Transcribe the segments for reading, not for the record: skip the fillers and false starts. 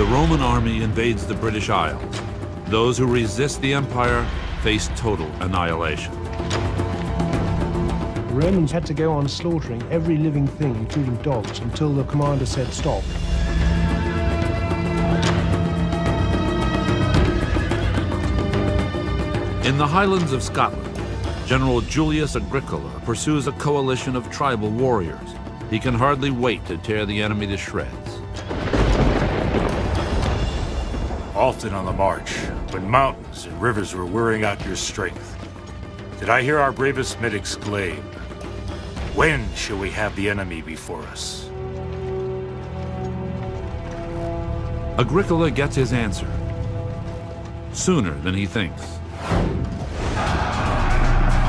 The Roman army invades the British Isles. Those who resist the empire face total annihilation. The Romans had to go on slaughtering every living thing, including dogs, until the commander said stop. In the Highlands of Scotland, General Julius Agricola pursues a coalition of tribal warriors. He can hardly wait to tear the enemy to shreds. Often on the march, when mountains and rivers were wearing out your strength, did I hear our bravest men exclaim, "When shall we have the enemy before us?" Agricola gets his answer sooner than he thinks.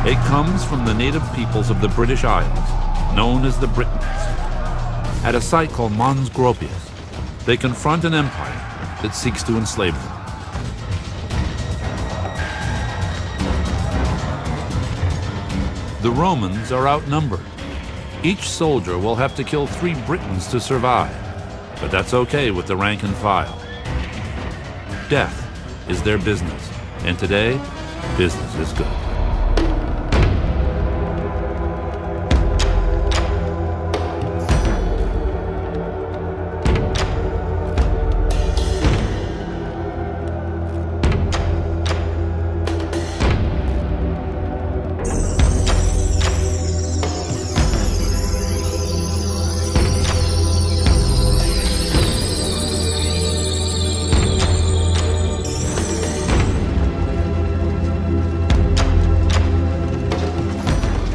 It comes from the native peoples of the British Isles, known as the Britons. At a site called Mons Gropius, they confront an empire that seeks to enslave them. The Romans are outnumbered. Each soldier will have to kill 3 Britons to survive, but that's okay with the rank and file. Death is their business, and today, business is good.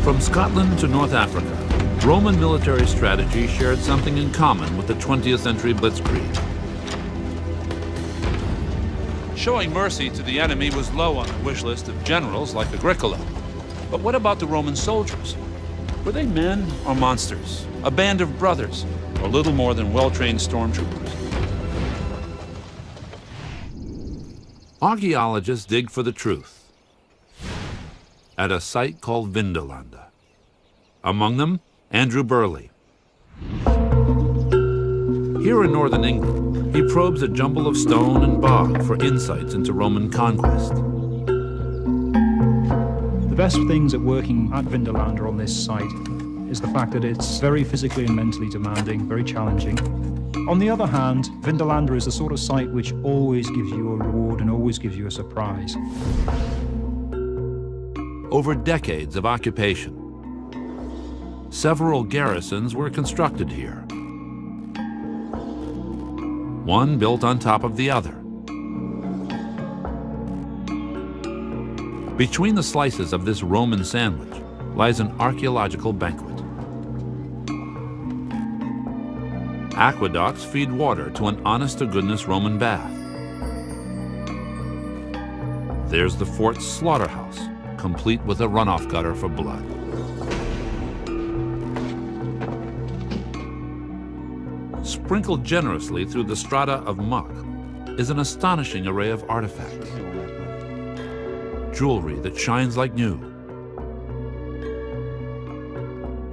From Scotland to North Africa, Roman military strategy shared something in common with the 20th century blitzkrieg. Showing mercy to the enemy was low on the wish list of generals like Agricola. But what about the Roman soldiers? Were they men or monsters? A band of brothers, or little more than well-trained stormtroopers? Archaeologists dig for the truth at a site called Vindolanda. Among them, Andrew Burley. Here in northern England, he probes a jumble of stone and bog for insights into Roman conquest. The best things at working at Vindolanda on this site is the fact that it's very physically and mentally demanding, very challenging. On the other hand, Vindolanda is the sort of site which always gives you a reward and always gives you a surprise. Over decades of occupation, several garrisons were constructed here, one built on top of the other. Between the slices of this Roman sandwich lies an archaeological banquet. Aqueducts feed water to an honest-to-goodness Roman bath. There's the fort's slaughterhouse, complete with a runoff gutter for blood. Sprinkled generously through the strata of muck is an astonishing array of artifacts. Jewelry that shines like new,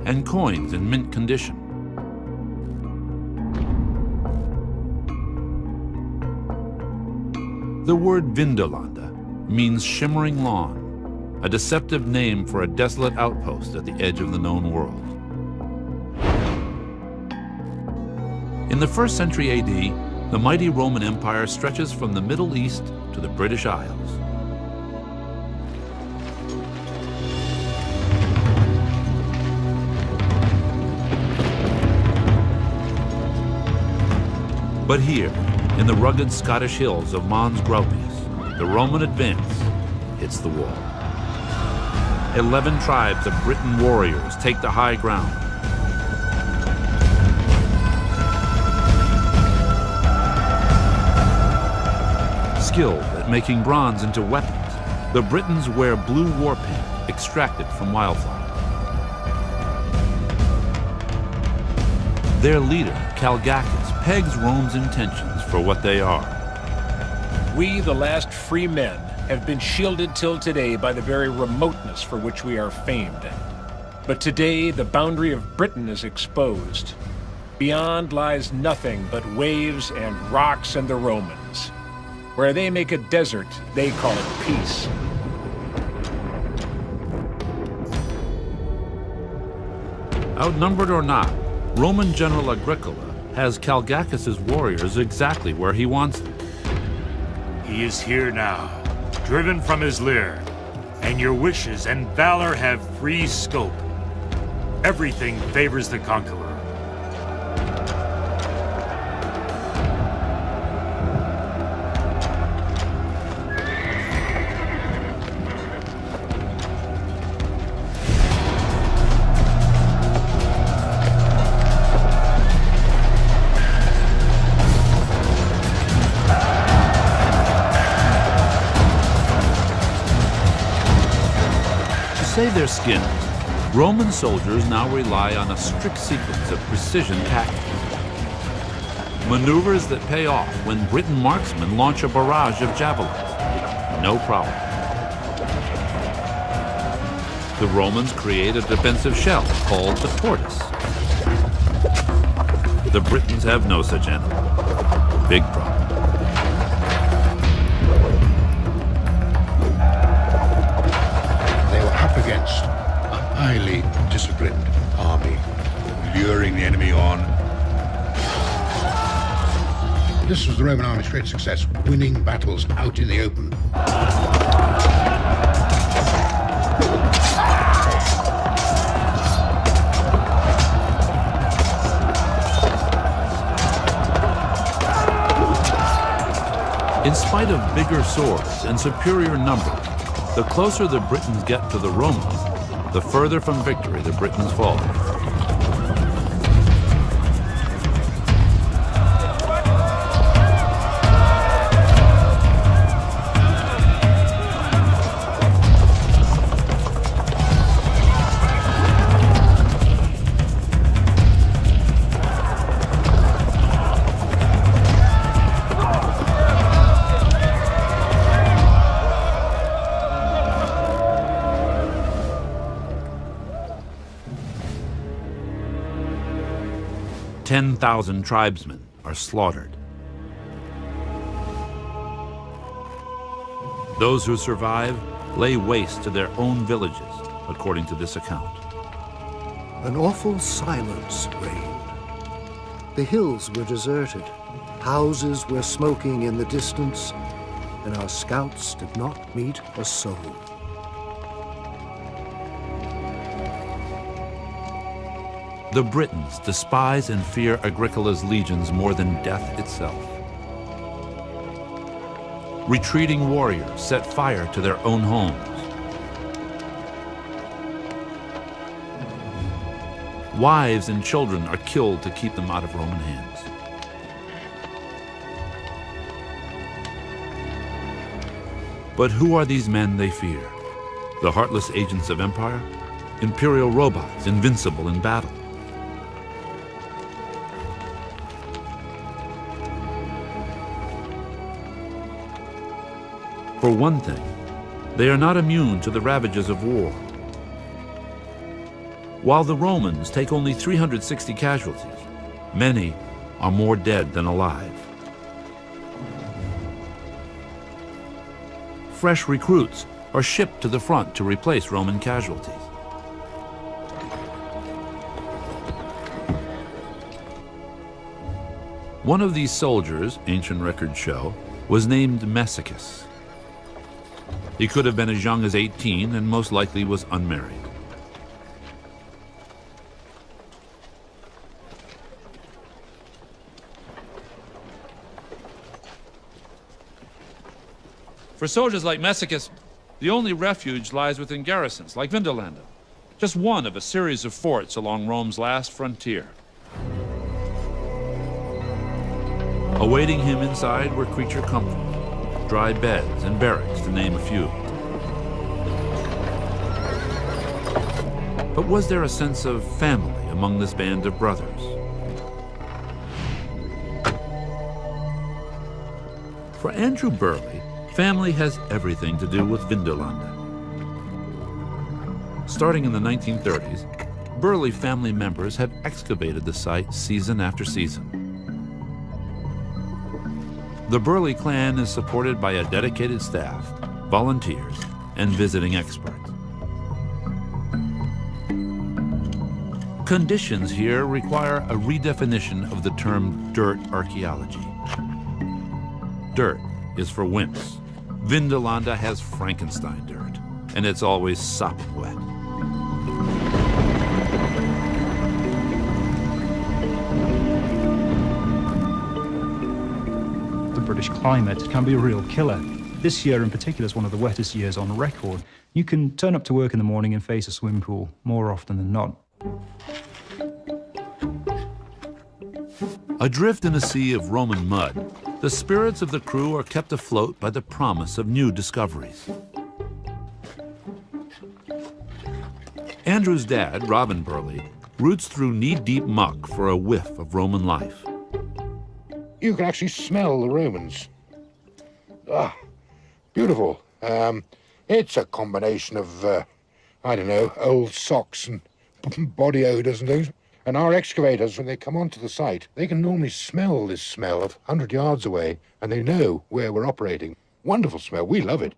and coins in mint condition. The word Vindolanda means shimmering lawn, a deceptive name for a desolate outpost at the edge of the known world. In the 1st century AD, the mighty Roman Empire stretches from the Middle East to the British Isles. But here, in the rugged Scottish hills of Mons Gropius, the Roman advance hits the wall. 11 tribes of Briton warriors take the high ground. Skilled at making bronze into weapons, the Britons wear blue war paint extracted from wildflower. Their leader, Calgacus, pegs Rome's intentions for what they are. We, the last free men, have been shielded till today by the very remoteness for which we are famed. But today, the boundary of Britain is exposed. Beyond lies nothing but waves and rocks and the Romans. Where they make a desert, they call it peace. Outnumbered or not, Roman General Agricola has Calgacus's warriors exactly where he wants them. He is here now, driven from his lair, and your wishes and valor have free scope. Everything favors the conqueror. To save their skins, Roman soldiers now rely on a strict sequence of precision tactics. Maneuvers that pay off when Briton marksmen launch a barrage of javelins. No problem. The Romans create a defensive shell called the tortoise. The Britons have no such animal. Big problem. Against a highly disciplined army, luring the enemy on. This was the Roman army's great success, winning battles out in the open. In spite of bigger swords and superior numbers, the closer the Britons get to the Romans, the further from victory the Britons fall. Ten 10,000 tribesmen are slaughtered. Those who survive lay waste to their own villages, according to this account. An awful silence reigned. The hills were deserted, houses were smoking in the distance, and our scouts did not meet a soul. The Britons despise and fear Agricola's legions more than death itself. Retreating warriors set fire to their own homes. Wives and children are killed to keep them out of Roman hands. But who are these men they fear? The heartless agents of empire? Imperial robots, invincible in battle? For one thing, they are not immune to the ravages of war. While the Romans take only 360 casualties, many are more dead than alive. Fresh recruits are shipped to the front to replace Roman casualties. One of these soldiers, ancient records show, was named Messicus. He could have been as young as 18 and most likely was unmarried. For soldiers like Messicus, the only refuge lies within garrisons, like Vindolanda, just one of a series of forts along Rome's last frontier. Awaiting him inside were creature comforts, dry beds and barracks, to name a few. But was there a sense of family among this band of brothers? For Andrew Burley, family has everything to do with Vindolanda. Starting in the 1930s, Burley family members have excavated the site season after season. The Burley clan is supported by a dedicated staff, volunteers, and visiting experts. Conditions here require a redefinition of the term dirt archaeology. Dirt is for wimps. Vindolanda has Frankenstein dirt, and it's always sopping wet. The British climate can be a real killer. This year in particular is one of the wettest years on record. You can turn up to work in the morning and face a swimming pool more often than not. Adrift in a sea of Roman mud, the spirits of the crew are kept afloat by the promise of new discoveries. Andrew's dad, Robin Burley, roots through knee-deep muck for a whiff of Roman life. You can actually smell the Romans. Ah, beautiful. It's a combination of, I don't know, old socks and body odors and things. And our excavators, when they come onto the site, they can normally smell this smell of 100 yards away, and they know where we're operating. Wonderful smell. We love it.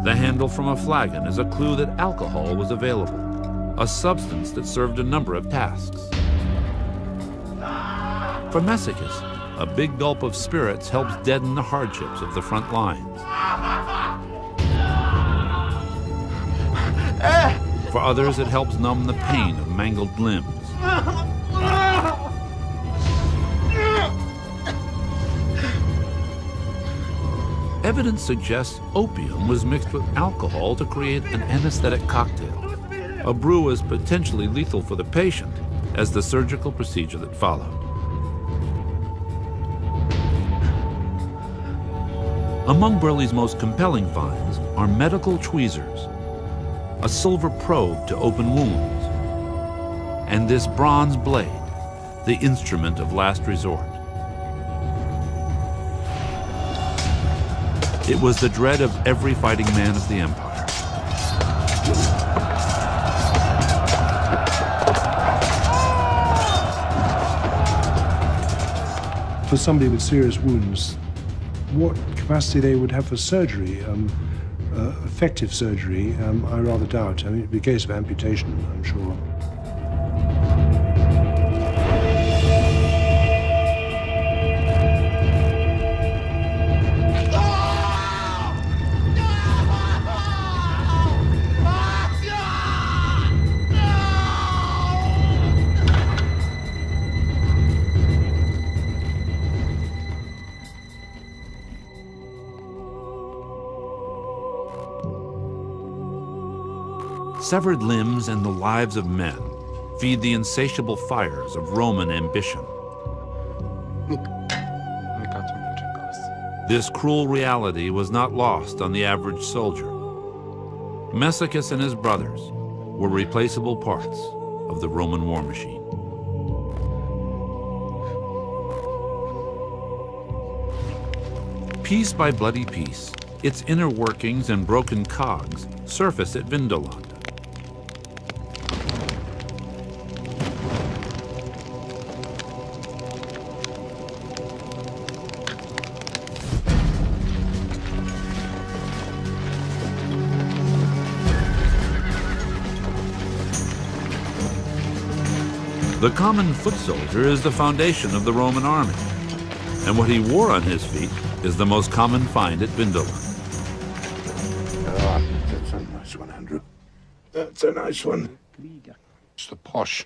The handle from a flagon is a clue that alcohol was available, a substance that served a number of tasks. For Messicus, a big gulp of spirits helps deaden the hardships of the front lines. For others, it helps numb the pain of mangled limbs. Evidence suggests opium was mixed with alcohol to create an anesthetic cocktail. A brew was potentially lethal for the patient, as the surgical procedure that followed. Among Burley's most compelling finds are medical tweezers, a silver probe to open wounds, and this bronze blade, the instrument of last resort. It was the dread of every fighting man of the empire. For somebody with serious wounds, what capacity they would have for surgery, effective surgery, I rather doubt. I mean, it'd be a case of amputation, I'm sure. Severed limbs and the lives of men feed the insatiable fires of Roman ambition. This cruel reality was not lost on the average soldier. Messicus and his brothers were replaceable parts of the Roman war machine. Piece by bloody piece, its inner workings and broken cogs surface at Vindolanda. The common foot soldier is the foundation of the Roman army, and what he wore on his feet is the most common find at Vindolanda. Ah, that's a nice one, Andrew. That's a nice one. It's the posh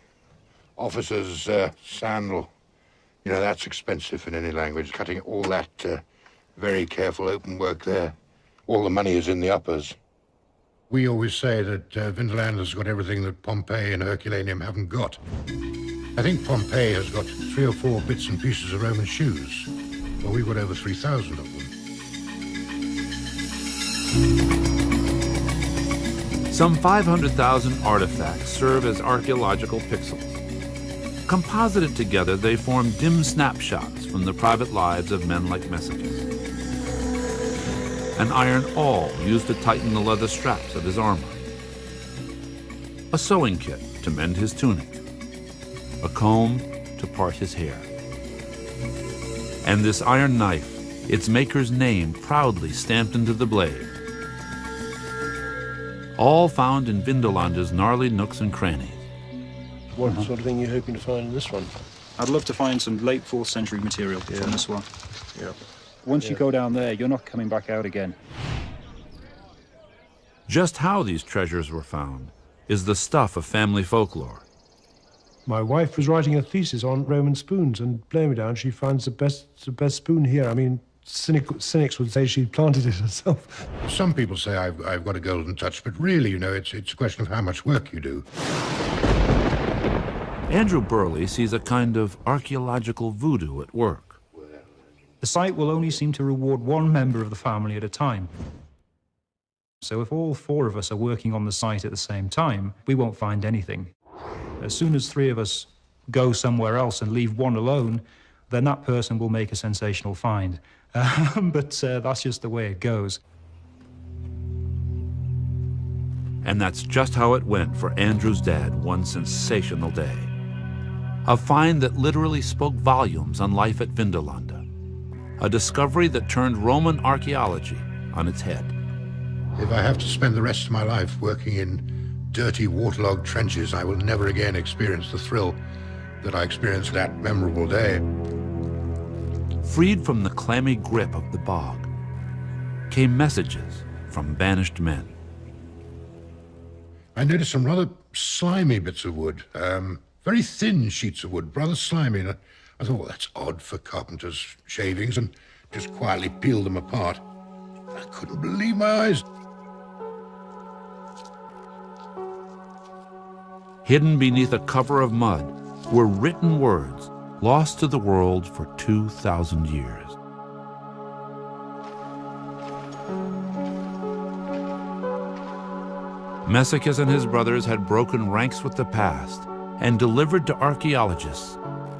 officer's sandal. You know, that's expensive in any language. Cutting all that very careful open work there. All the money is in the uppers. We always say that Vindolanda's got everything that Pompeii and Herculaneum haven't got. I think Pompeii has got 3 or 4 bits and pieces of Roman shoes. Well, we've got over 3,000 of them. Some 500,000 artifacts serve as archaeological pixels. Composited together, they form dim snapshots from the private lives of men like Messicus. an iron awl used to tighten the leather straps of his armor, a sewing kit to mend his tunic, a comb to part his hair. And this iron knife, its maker's name proudly stamped into the blade. All found in Vindelande's gnarly nooks and crannies. What sort of thing are you hoping to find in this one? I'd love to find some late 4th century material from this one. Yeah. Once you go down there, you're not coming back out again. Just how these treasures were found is the stuff of family folklore. My wife was writing a thesis on Roman spoons, and blame me down, she finds the best spoon here. I mean, cynics would say she planted it herself. Some people say I've got a golden touch, but really, you know, it's a question of how much work you do. Andrew Burley sees a kind of archaeological voodoo at work. The site will only seem to reward one member of the family at a time. So if all 4 of us are working on the site at the same time, we won't find anything. As soon as 3 of us go somewhere else and leave one alone, then that person will make a sensational find. But that's just the way it goes. And that's just how it went for Andrew's dad one sensational day. A find that literally spoke volumes on life at Vindelande. A discovery that turned Roman archaeology on its head. If I have to spend the rest of my life working in dirty, waterlogged trenches, I will never again experience the thrill that I experienced that memorable day. Freed from the clammy grip of the bog came messages from banished men. I noticed some rather slimy bits of wood, very thin sheets of wood, rather slimy. And I thought, well, that's odd for carpenters' shavings, and just quietly peeled them apart. I couldn't believe my eyes. Hidden beneath a cover of mud were written words lost to the world for 2,000 years. Massicus and his brothers had broken ranks with the past and delivered to archaeologists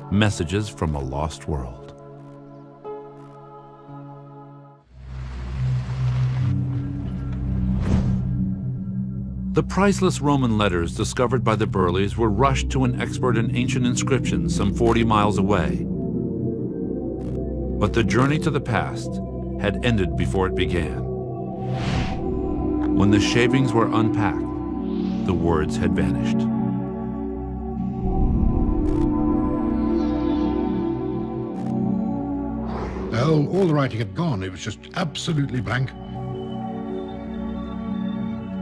messages from a lost world. The priceless Roman letters discovered by the Burleys were rushed to an expert in ancient inscriptions some 40 miles away. But the journey to the past had ended before it began. When the shavings were unpacked, the words had vanished. All the writing had gone. It was just absolutely blank.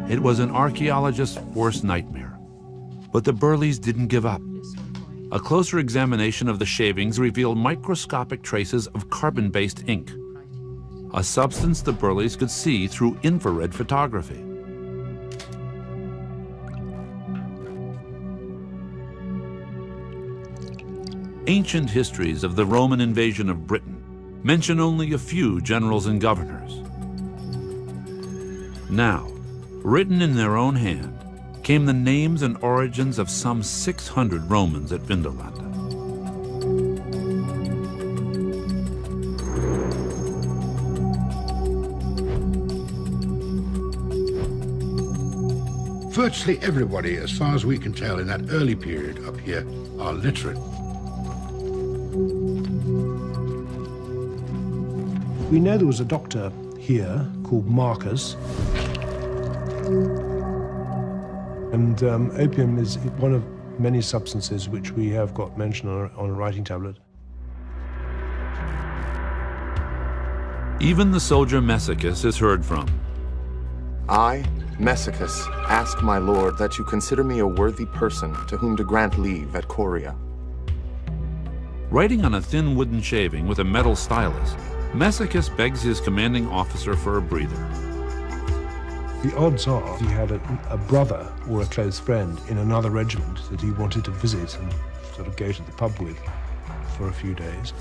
It was an archaeologist's worst nightmare. But the Burleys didn't give up. A closer examination of the shavings revealed microscopic traces of carbon-based ink, a substance the Burleys could see through infrared photography. Ancient histories of the Roman invasion of Britain mention only a few generals and governors. Now, written in their own hand, came the names and origins of some 600 Romans at Vindelande. Virtually everybody, as far as we can tell, in that early period up here, are literate. We know there was a doctor here called Marcus. And opium is one of many substances which we have got mentioned on a writing tablet. Even the soldier Massicus is heard from. I, Massicus, ask my lord that you consider me a worthy person to whom to grant leave at Coria. Writing on a thin wooden shaving with a metal stylus, Massicus begs his commanding officer for a breather. The odds are he had a brother or a close friend in another regiment that he wanted to visit and sort of go to the pub with for a few days.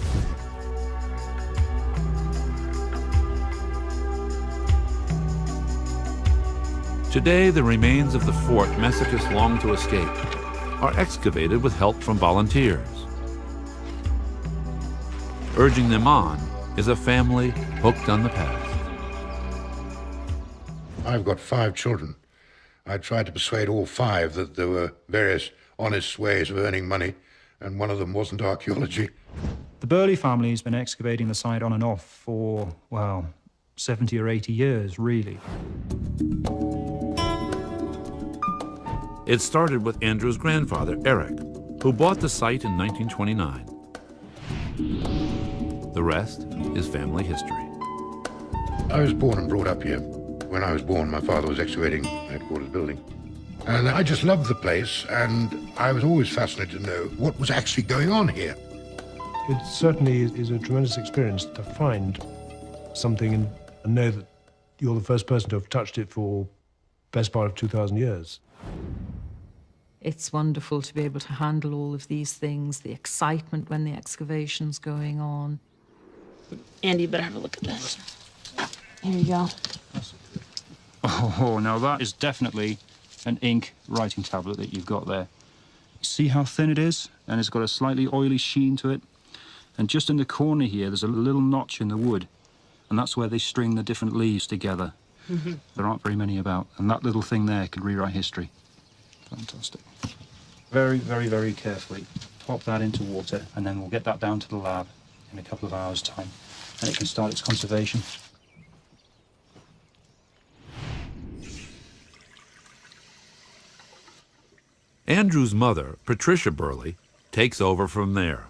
Today, the remains of the fort Massicus longed to escape are excavated with help from volunteers. Urging them on is a family hooked on the past. I've got 5 children. I tried to persuade all 5 that there were various honest ways of earning money, and one of them wasn't archaeology. The Burley family has been excavating the site on and off for, well, 70 or 80 years, really. It started with Andrew's grandfather, Eric, who bought the site in 1929. The rest is family history. I was born and brought up here. When I was born, my father was excavating headquarters building. And I just loved the place, and I was always fascinated to know what was actually going on here. It certainly is a tremendous experience to find something and know that you're the first person to have touched it for the best part of 2,000 years. It's wonderful to be able to handle all of these things, the excitement when the excavation's going on. Andy, you better have a look at this. Here you go. Oh, now that is definitely an ink writing tablet that you've got there. See how thin it is? And it's got a slightly oily sheen to it. And just in the corner here, there's a little notch in the wood. And that's where they string the different leaves together. There aren't very many about. And that little thing there could rewrite history. Fantastic. Very, very, very carefully pop that into water, and then we'll get that down to the lab in a couple of hours' time. And it can start its conservation. Andrew's mother, Patricia Burley, takes over from there.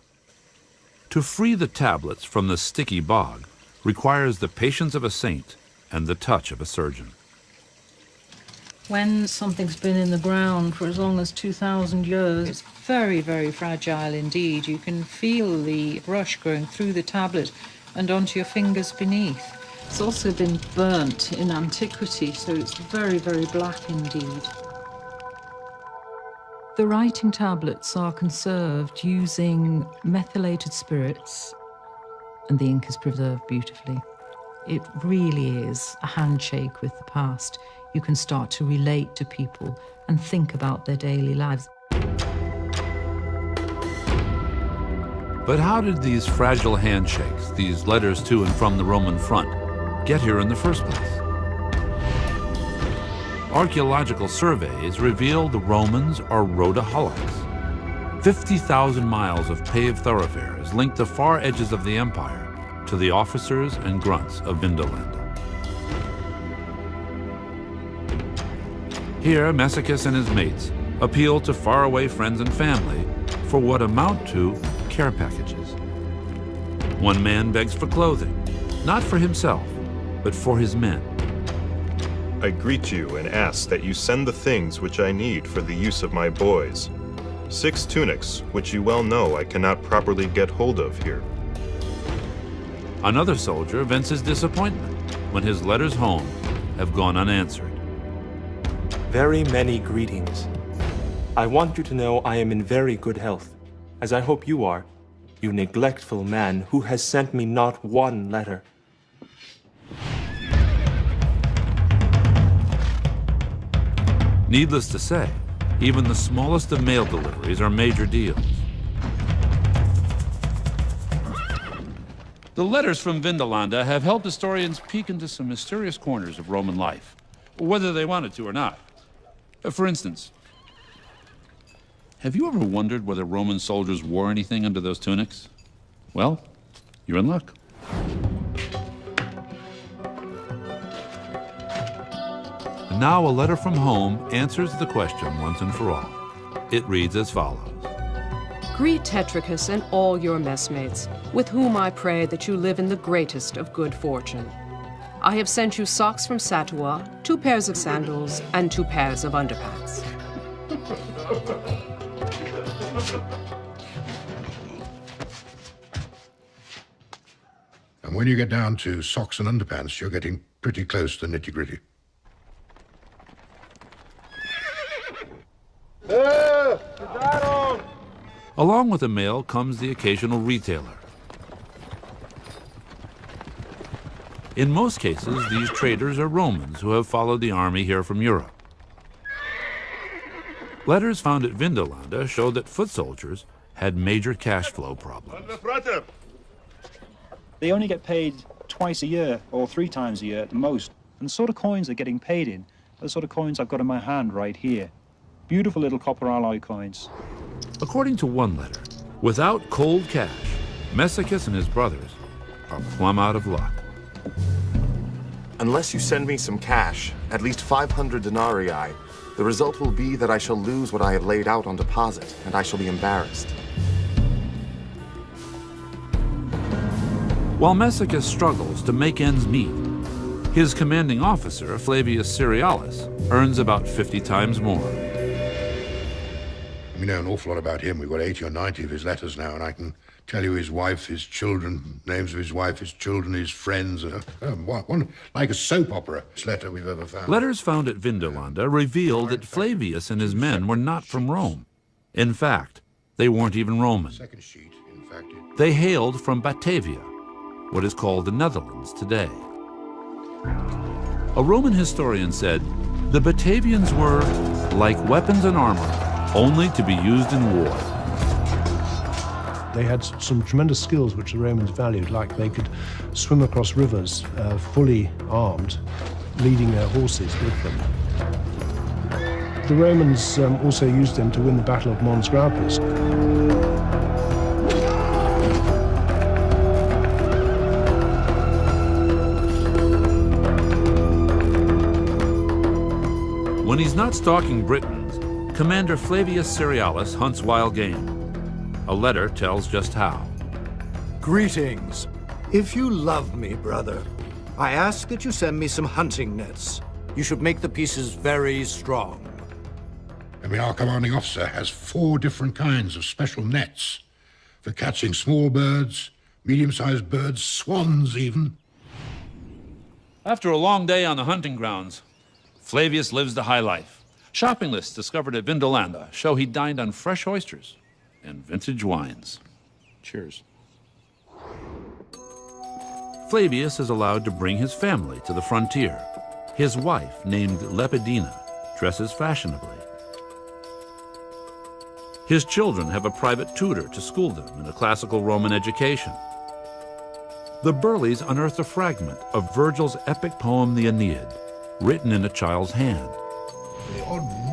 To free the tablets from the sticky bog requires the patience of a saint and the touch of a surgeon. When something's been in the ground for as long as 2,000 years, it's very, very fragile indeed. You can feel the brush going through the tablet and onto your fingers beneath. It's also been burnt in antiquity, so it's very, very black indeed. The writing tablets are conserved using methylated spirits, and the ink is preserved beautifully. It really is a handshake with the past. You can start to relate to people and think about their daily lives. But how did these fragile handshakes, these letters to and from the Roman front, get here in the first place? Archaeological surveys reveal the Romans are roadaholics. 50,000 miles of paved thoroughfares link the far edges of the empire to the officers and grunts of Vindolanda. Here, Massicus and his mates appeal to faraway friends and family for what amount to care packages. One man begs for clothing, not for himself, but for his men. I greet you and ask that you send the things which I need for the use of my boys. 6 tunics, which you well know I cannot properly get hold of here. Another soldier vents his disappointment when his letters home have gone unanswered. Very many greetings. I want you to know I am in very good health, as I hope you are, you neglectful man who has sent me not one letter. Needless to say, even the smallest of mail deliveries are major deals. The letters from Vindolanda have helped historians peek into some mysterious corners of Roman life, whether they wanted to or not. For instance, have you ever wondered whether Roman soldiers wore anything under those tunics? Well, you're in luck. And now a letter from home answers the question once and for all. It reads as follows. Greet Tetricus and all your messmates, with whom I pray that you live in the greatest of good fortune. I have sent you socks from Satua, 2 pairs of sandals, and 2 pairs of underpants. And when you get down to socks and underpants, you're getting pretty close to the nitty-gritty. Along with the mail comes the occasional retailer. In most cases, these traders are Romans who have followed the army here from Europe. Letters found at Vindolanda show that foot soldiers had major cash flow problems. They only get paid twice a year or 3 times a year at the most. And the sort of coins they're getting paid in are the sort of coins I've got in my hand right here. Beautiful little copper alloy coins. According to one letter, without cold cash, Messicus and his brothers are plumb out of luck. Unless you send me some cash, at least 500 denarii, the result will be that I shall lose what I have laid out on deposit, and I shall be embarrassed. While Messicus struggles to make ends meet, his commanding officer, Flavius Cerealis, earns about 50 times more. We know an awful lot about him. We've got 80 or 90 of his letters now, and I can tell you his wife, his children, names of his wife, his children, his friends. One like a soap opera letter we've ever found. Letters found at Vindolanda reveal that Flavius and his men were not from Rome. In fact, they weren't even Roman. They hailed from Batavia, what is called the Netherlands today. A Roman historian said, the Batavians were like weapons and armor, only to be used in war. They had some tremendous skills which the Romans valued, like they could swim across rivers fully armed, leading their horses with them. The Romans also used them to win the Battle of Mons Graupus. When he's not stalking Britons, Commander Flavius Cerealis hunts wild game. A letter tells just how. Greetings. If you love me, brother, I ask that you send me some hunting nets. You should make the pieces very strong. I mean, our commanding officer has 4 different kinds of special nets for catching small birds, medium-sized birds, swans even. After a long day on the hunting grounds, Flavius lives the high life. Shopping lists discovered at Vindolanda show he dined on fresh oysters and vintage wines. Cheers. Flavius is allowed to bring his family to the frontier. His wife, named Lepidina, dresses fashionably. His children have a private tutor to school them in a classical Roman education. The Burleys unearthed a fragment of Virgil's epic poem, the Aeneid, written in a child's hand.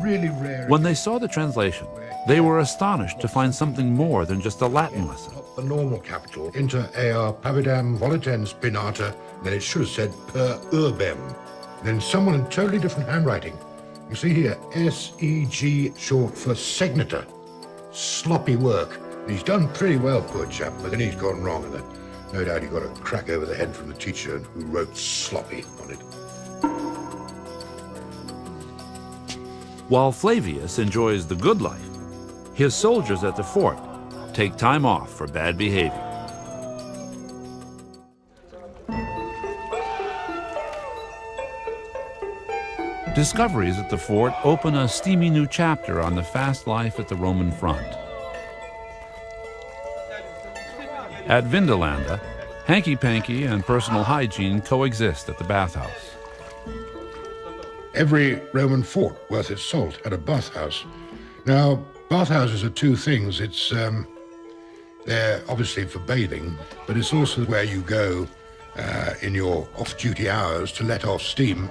Really rare. When they saw the translation, they were astonished to find something more than just a Latin lesson. The normal capital, inter ea pavidam volitens spinata, then it should have said per urbem. Then someone in totally different handwriting. You see here, S-E-G, short for segnita. Sloppy work. He's done pretty well, poor chap, but then he's gone wrong, and no doubt he got a crack over the head from the teacher who wrote sloppy on it. While Flavius enjoys the good life, his soldiers at the fort take time off for bad behavior. Discoveries at the fort open a steamy new chapter on the fast life at the Roman front. At Vindolanda, hanky-panky and personal hygiene coexist at the bathhouse. Every Roman fort worth its salt had a bathhouse. Now, bathhouses are 2 things. They're obviously for bathing, but it's also where you go in your off-duty hours to let off steam.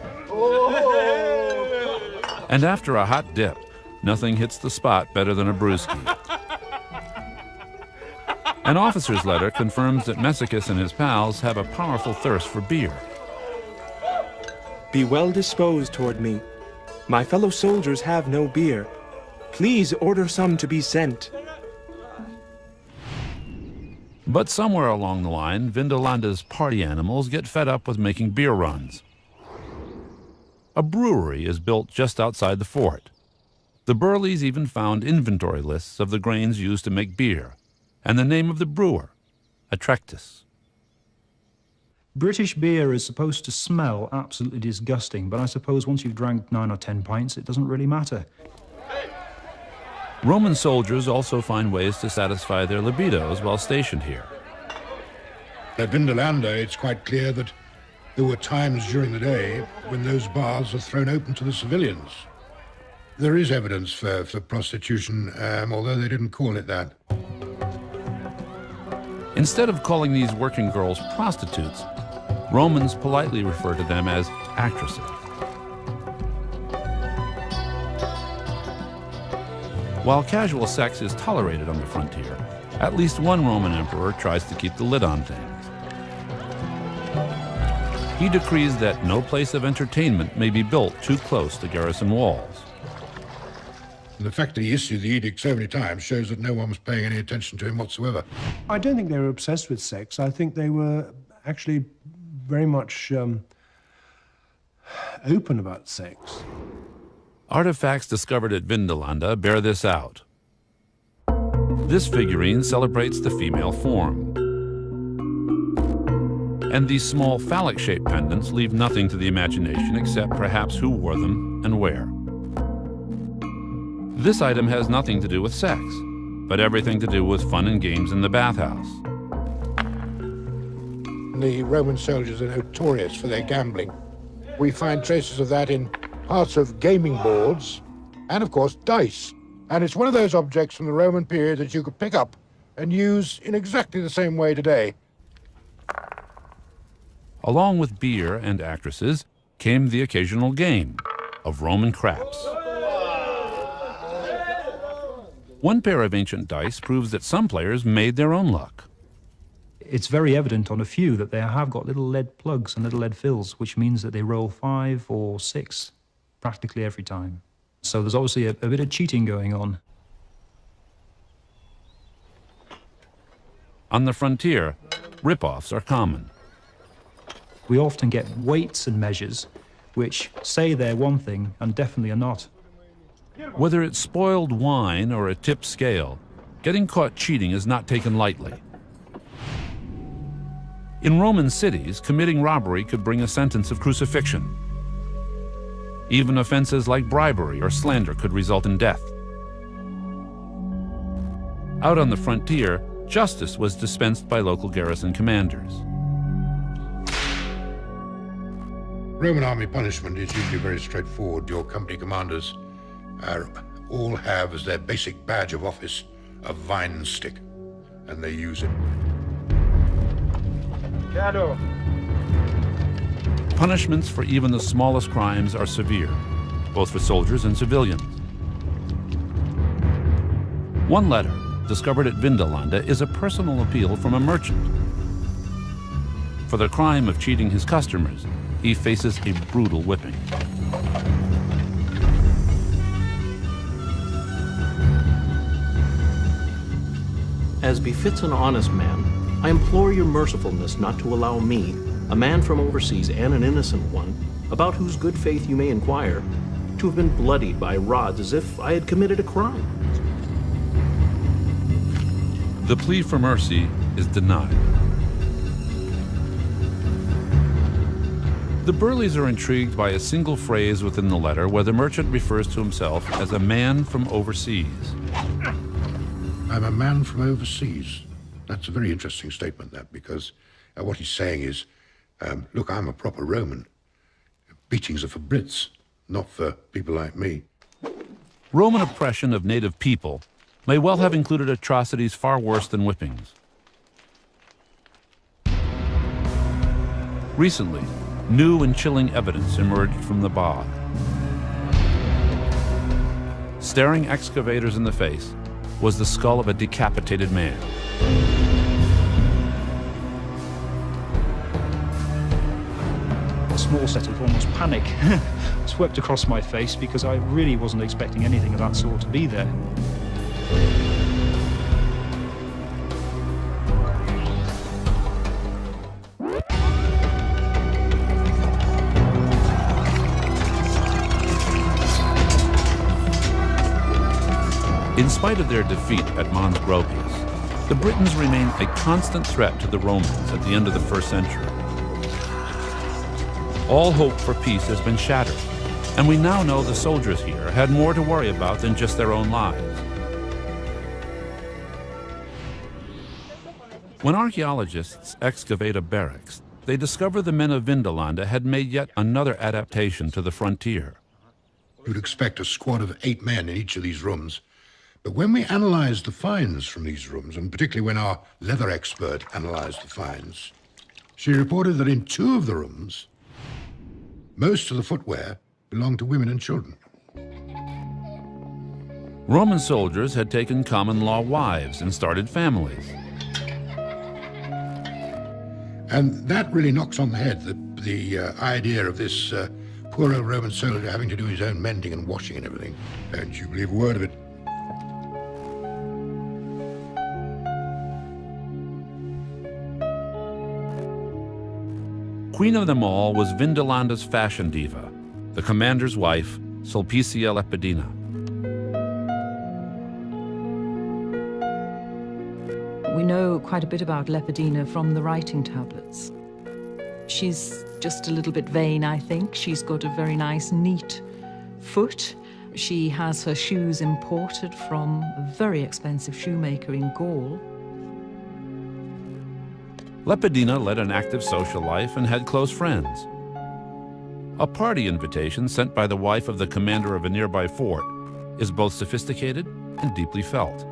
And after a hot dip, nothing hits the spot better than a brewski. An officer's letter confirms that Messicus and his pals have a powerful thirst for beer. Be well disposed toward me. My fellow soldiers have no beer. Please order some to be sent. But somewhere along the line, Vindolanda's party animals get fed up with making beer runs. A brewery is built just outside the fort. The Burleys even found inventory lists of the grains used to make beer, and the name of the brewer, Atractus. British beer is supposed to smell absolutely disgusting, but I suppose once you've drank 9 or 10 pints, it doesn't really matter. Roman soldiers also find ways to satisfy their libidos while stationed here. At Vindolanda, it's quite clear that there were times during the day when those baths were thrown open to the civilians. There is evidence for prostitution, although they didn't call it that. Instead of calling these working girls prostitutes, Romans politely refer to them as actresses. While casual sex is tolerated on the frontier, at least one Roman emperor tries to keep the lid on things. He decrees that no place of entertainment may be built too close to garrison walls. And the fact that he issued the edict so many times shows that no one was paying any attention to him whatsoever. I don't think they were obsessed with sex. I think they were actually very much open about sex. Artifacts discovered at Vindolanda bear this out. This figurine celebrates the female form. And these small phallic-shaped pendants leave nothing to the imagination except perhaps who wore them and where. This item has nothing to do with sex, but everything to do with fun and games in the bathhouse. The Roman soldiers are notorious for their gambling. We find traces of that in parts of gaming boards and, of course, dice. And it's one of those objects from the Roman period that you could pick up and use in exactly the same way today. Along with beer and actresses came the occasional game of Roman craps. One pair of ancient dice proves that some players made their own luck. It's very evident on a few that they have got little lead plugs and little lead fills, which means that they roll 5 or 6 practically every time. So there's obviously a bit of cheating going on. On the frontier, rip-offs are common. We often get weights and measures which say they're one thing and definitely are not. Whether it's spoiled wine or a tipped scale, getting caught cheating is not taken lightly. In Roman cities, committing robbery could bring a sentence of crucifixion. Even offenses like bribery or slander could result in death. Out on the frontier, justice was dispensed by local garrison commanders. Roman army punishment is usually very straightforward. Your company commanders all have as their basic badge of office a vine stick, and they use it. Shadow. Punishments for even the smallest crimes are severe, both for soldiers and civilians. One letter, discovered at Vindolanda, is a personal appeal from a merchant. For the crime of cheating his customers, he faces a brutal whipping. As befits an honest man, I implore your mercifulness not to allow me, a man from overseas and an innocent one, about whose good faith you may inquire, to have been bloodied by rods as if I had committed a crime. The plea for mercy is denied. The Burleys are intrigued by a single phrase within the letter where the merchant refers to himself as a man from overseas. I'm a man from overseas. That's a very interesting statement, that, because what he's saying is, look, I'm a proper Roman. Beatings are for Brits, not for people like me. Roman oppression of native people may well have included atrocities far worse than whippings. Recently, new and chilling evidence emerged from the bog. Staring excavators in the face was the skull of a decapitated man. A small set of almost panic swept across my face because I really wasn't expecting anything of that sort to be there. In spite of their defeat at Mons Gropius, the Britons remain a constant threat to the Romans at the end of the 1st century. All hope for peace has been shattered, and we now know the soldiers here had more to worry about than just their own lives. When archaeologists excavate a barracks, they discover the men of Vindolanda had made yet another adaptation to the frontier. You'd expect a squad of 8 men in each of these rooms. But when we analyzed the finds from these rooms, and particularly when our leather expert analyzed the finds, She reported that in 2 of the rooms, most of the footwear belonged to women and children. Roman soldiers had taken common-law wives and started families. And that really knocks on the head the idea of this poor old Roman soldier having to do his own mending and washing and everything. Don't you believe a word of it. Queen of them all was Vindelanda's fashion diva, the commander's wife, Sulpicia Lepidina. We know quite a bit about Lepidina from the writing tablets. She's just a little bit vain, I think. She's got a very nice, neat foot. She has her shoes imported from a very expensive shoemaker in Gaul. Lepidina led an active social life and had close friends. A party invitation sent by the wife of the commander of a nearby fort is both sophisticated and deeply felt.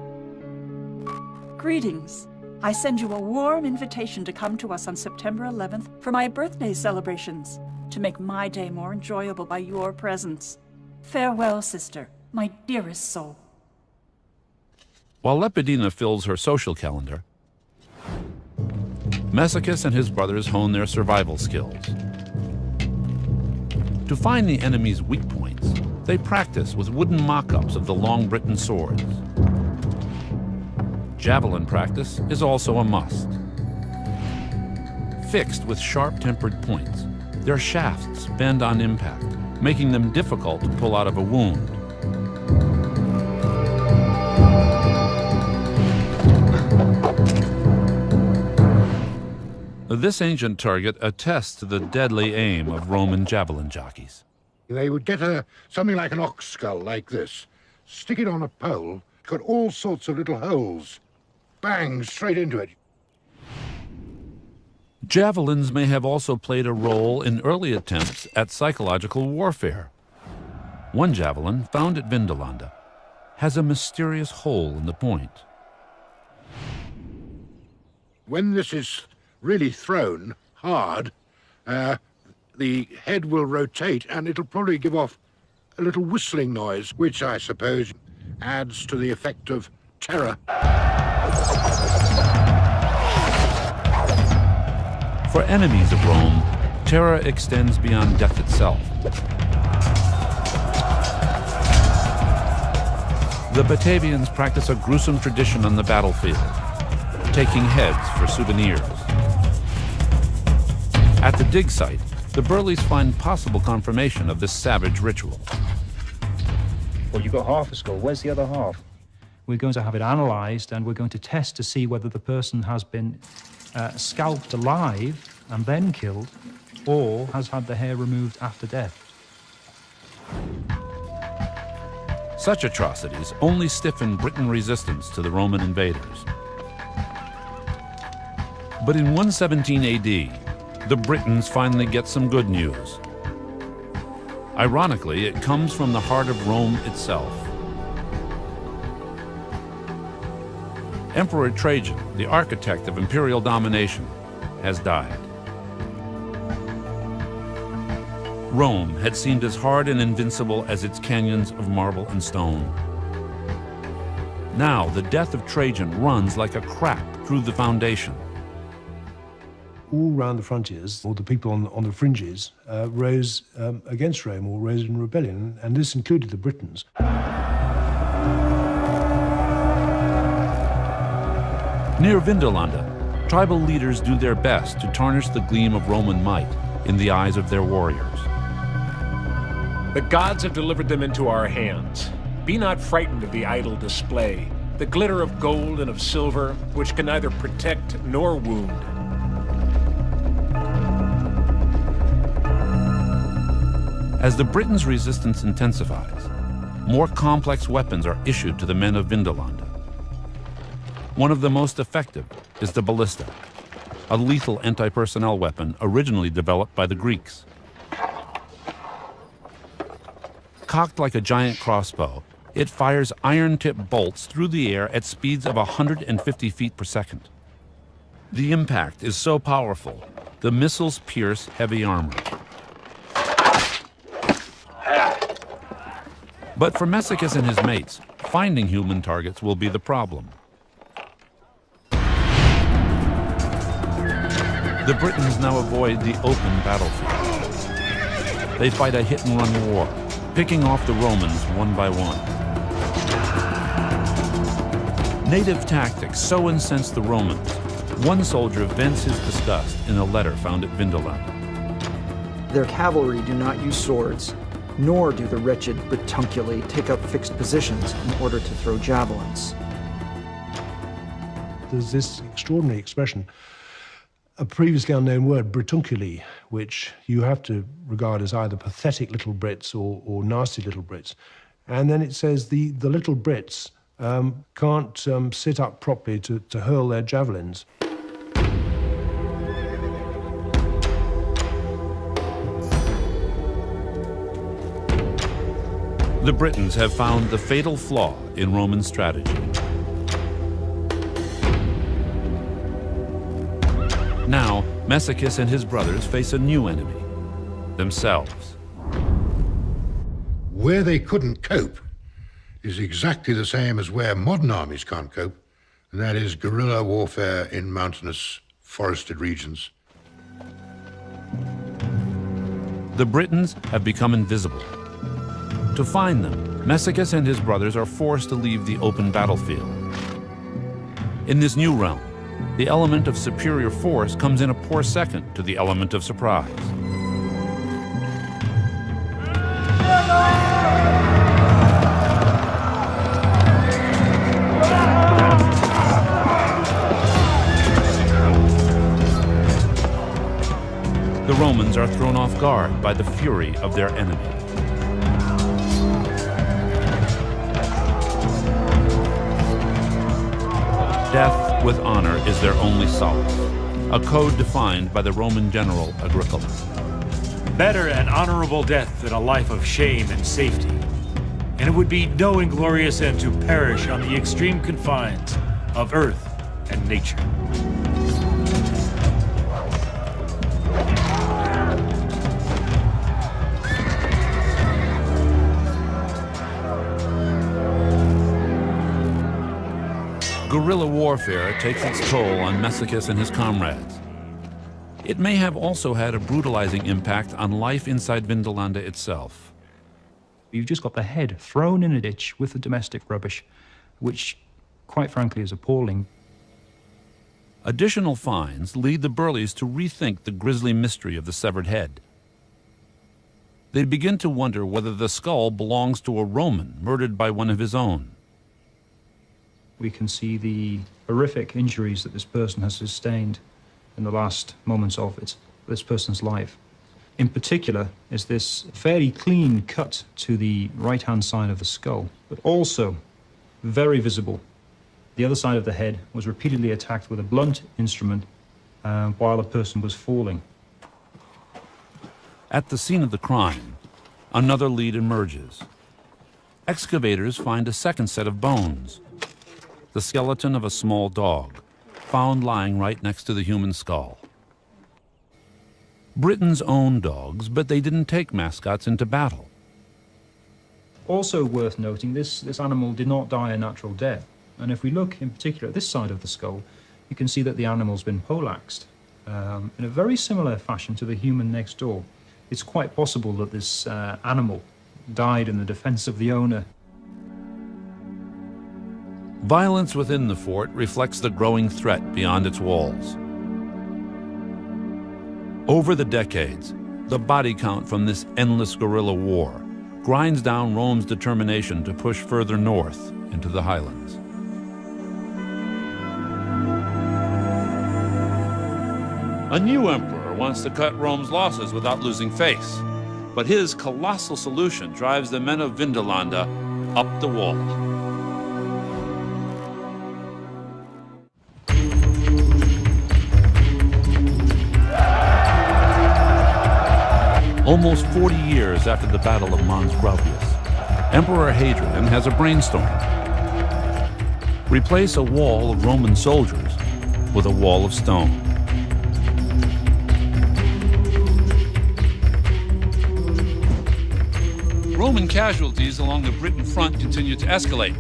Greetings. I send you a warm invitation to come to us on September 11th for my birthday celebrations, to make my day more enjoyable by your presence. Farewell, sister, my dearest soul. While Lepidina fills her social calendar, Massicus and his brothers hone their survival skills. To find the enemy's weak points, they practice with wooden mock-ups of the Long Britain swords. Javelin practice is also a must. Fixed with sharp-tempered points, their shafts bend on impact, making them difficult to pull out of a wound. This ancient target attests to the deadly aim of Roman javelin jockeys. They would get something like an ox skull like this, stick it on a pole, got all sorts of little holes, bang, straight into it. Javelins may have also played a role in early attempts at psychological warfare. One javelin, found at Vindolanda, has a mysterious hole in the point. When this is really thrown hard, the head will rotate and it'll probably give off a little whistling noise, which I suppose adds to the effect of terror. For enemies of Rome, terror extends beyond death itself. The Batavians practice a gruesome tradition on the battlefield, taking heads for souvenirs. At the dig site, the Burleys find possible confirmation of this savage ritual. Well, you've got half a skull. Where's the other half? We're going to have it analysed, and we're going to test to see whether the person has been scalped alive and then killed, or has had the hair removed after death. Such atrocities only stiffen Britain resistance to the Roman invaders. But in 117 AD, the Britons finally get some good news. Ironically, it comes from the heart of Rome itself. Emperor Trajan, the architect of imperial domination, has died. Rome had seemed as hard and invincible as its canyons of marble and stone. Now, the death of Trajan runs like a crack through the foundation. All round the frontiers, all the people on the fringes, rose against Rome or rose in rebellion, and this included the Britons. Near Vindolanda, tribal leaders do their best to tarnish the gleam of Roman might in the eyes of their warriors. The gods have delivered them into our hands. Be not frightened of the idle display, the glitter of gold and of silver, which can neither protect nor wound. As the Britons' resistance intensifies, more complex weapons are issued to the men of Vindolanda. One of the most effective is the ballista, a lethal anti-personnel weapon originally developed by the Greeks. Cocked like a giant crossbow, it fires iron-tipped bolts through the air at speeds of 150 feet per second. The impact is so powerful the missiles pierce heavy armor. But for Messicus and his mates, finding human targets will be the problem. The Britons now avoid the open battlefield. They fight a hit-and-run war, picking off the Romans one by one. Native tactics so incensed the Romans, one soldier vents his disgust in a letter found at Vindolanda. Their cavalry do not use swords, nor do the wretched Britunculi take up fixed positions in order to throw javelins. There's this extraordinary expression, a previously unknown word, Britunculi, which you have to regard as either pathetic little Brits or nasty little Brits. And then it says the little Brits can't sit up properly to hurl their javelins. The Britons have found the fatal flaw in Roman strategy. Now, Messicus and his brothers face a new enemy, themselves. Where they couldn't cope is exactly the same as where modern armies can't cope, and that is guerrilla warfare in mountainous, forested regions. The Britons have become invisible. To find them, Messicus and his brothers are forced to leave the open battlefield. In this new realm, the element of superior force comes in a poor second to the element of surprise. The Romans are thrown off guard by the fury of their enemy. Death with honor is their only solace, a code defined by the Roman general Agricola. Better an honorable death than a life of shame and safety. And it would be no inglorious end to perish on the extreme confines of earth and nature. Guerrilla warfare takes its toll on Messicus and his comrades. It may have also had a brutalizing impact on life inside Vindolanda itself. You've just got the head thrown in a ditch with the domestic rubbish, which, quite frankly, is appalling. Additional finds lead the Burleys to rethink the grisly mystery of the severed head. They begin to wonder whether the skull belongs to a Roman murdered by one of his own. We can see the horrific injuries that this person has sustained in the last moments of this person's life. In particular, is this fairly clean cut to the right-hand side of the skull, but also very visible. The other side of the head was repeatedly attacked with a blunt instrument while a person was falling. At the scene of the crime, another lead emerges. Excavators find a second set of bones. The skeleton of a small dog, found lying right next to the human skull. Britons own dogs, but they didn't take mascots into battle. Also worth noting, this animal did not die a natural death. And if we look in particular at this side of the skull, you can see that the animal's been poleaxed in a very similar fashion to the human next door. It's quite possible that this animal died in the defense of the owner. Violence within the fort reflects the growing threat beyond its walls. Over the decades, the body count from this endless guerrilla war grinds down Rome's determination to push further north into the highlands. A new emperor wants to cut Rome's losses without losing face, but his colossal solution drives the men of Vindolanda up the wall. Almost 40 years after the Battle of Mons Graupius, Emperor Hadrian has a brainstorm. Replace a wall of Roman soldiers with a wall of stone. Roman casualties along the Briton front continue to escalate,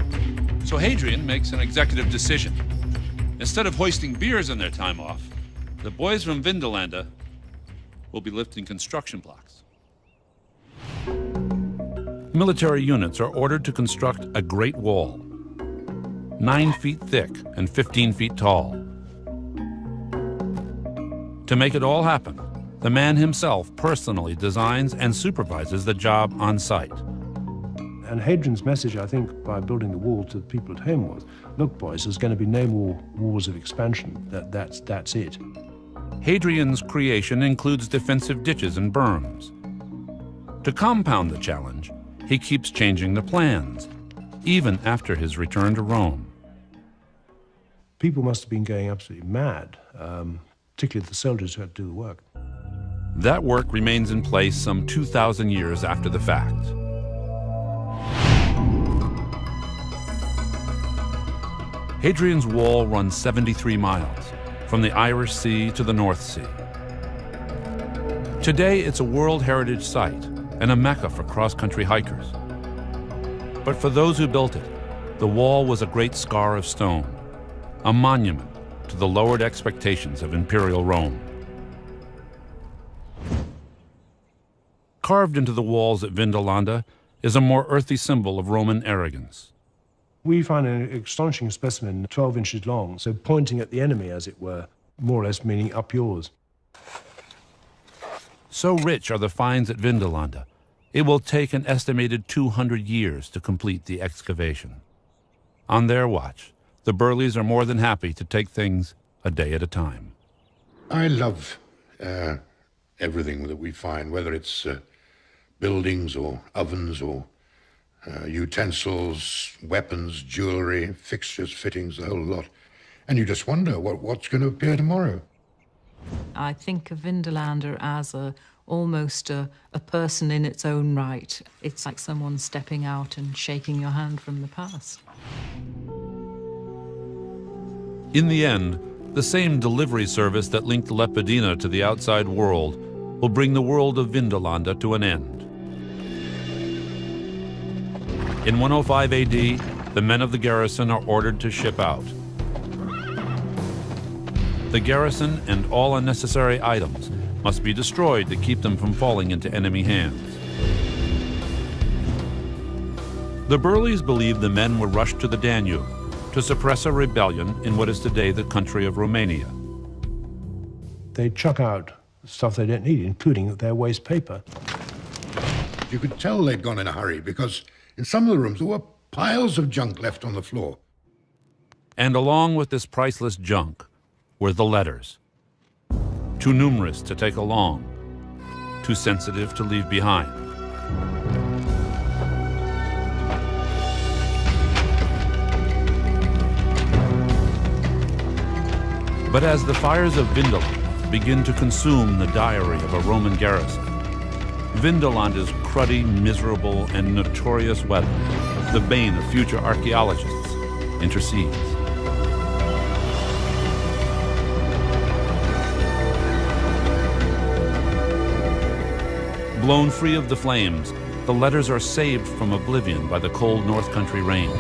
so Hadrian makes an executive decision. Instead of hoisting beers on their time off, the boys from Vindolanda will be lifting construction blocks. Military units are ordered to construct a great wall, 9 feet thick and 15 feet tall. To make it all happen, the man himself personally designs and supervises the job on site. And Hadrian's message, I think, by building the wall to the people at home was, look, boys, there's going to be no more wars of expansion. That's it. Hadrian's creation includes defensive ditches and berms. To compound the challenge, he keeps changing the plans, even after his return to Rome. People must have been going absolutely mad, particularly the soldiers who had to do the work. That work remains in place some 2,000 years after the fact. Hadrian's Wall runs 73 miles, from the Irish Sea to the North Sea. Today, it's a World Heritage Site and a mecca for cross-country hikers. But for those who built it, the wall was a great scar of stone, a monument to the lowered expectations of imperial Rome. Carved into the walls at Vindolanda is a more earthy symbol of Roman arrogance. We find an astonishing specimen 12 inches long, so pointing at the enemy, as it were, more or less meaning up yours. So rich are the finds at Vindolanda, it will take an estimated 200 years to complete the excavation. On their watch, the Burleys are more than happy to take things a day at a time. I love everything that we find, whether it's buildings or ovens or utensils, weapons, jewelry, fixtures, fittings, the whole lot. And you just wonder what's going to appear tomorrow. I think of Vindolanda as almost a person in its own right. It's like someone stepping out and shaking your hand from the past. In the end, the same delivery service that linked Lepidina to the outside world will bring the world of Vindolanda to an end. In 105 AD, the men of the garrison are ordered to ship out. The garrison and all unnecessary items must be destroyed to keep them from falling into enemy hands. The Burleys believed the men were rushed to the Danube to suppress a rebellion in what is today the country of Romania. They chuck out stuff they don't need, including their waste paper. You could tell they'd gone in a hurry because in some of the rooms there were piles of junk left on the floor. And along with this priceless junk were the letters. Too numerous to take along, too sensitive to leave behind. But as the fires of Vindolanda begin to consume the diary of a Roman garrison, Vindolanda's cruddy, miserable, and notorious weather, the bane of future archaeologists, intercedes. Blown free of the flames, the letters are saved from oblivion by the cold North Country rains.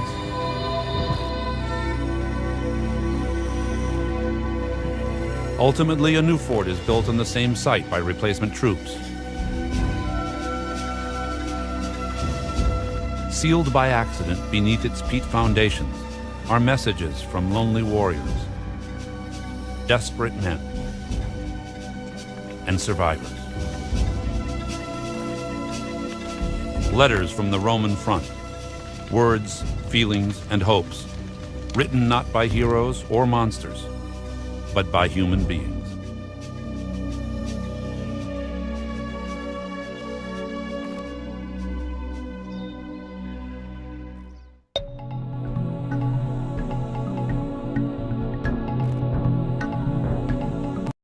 Ultimately, a new fort is built on the same site by replacement troops. Sealed by accident beneath its peat foundations are messages from lonely warriors, desperate men, and survivors. Letters from the Roman front, words, feelings, and hopes, written not by heroes or monsters, but by human beings.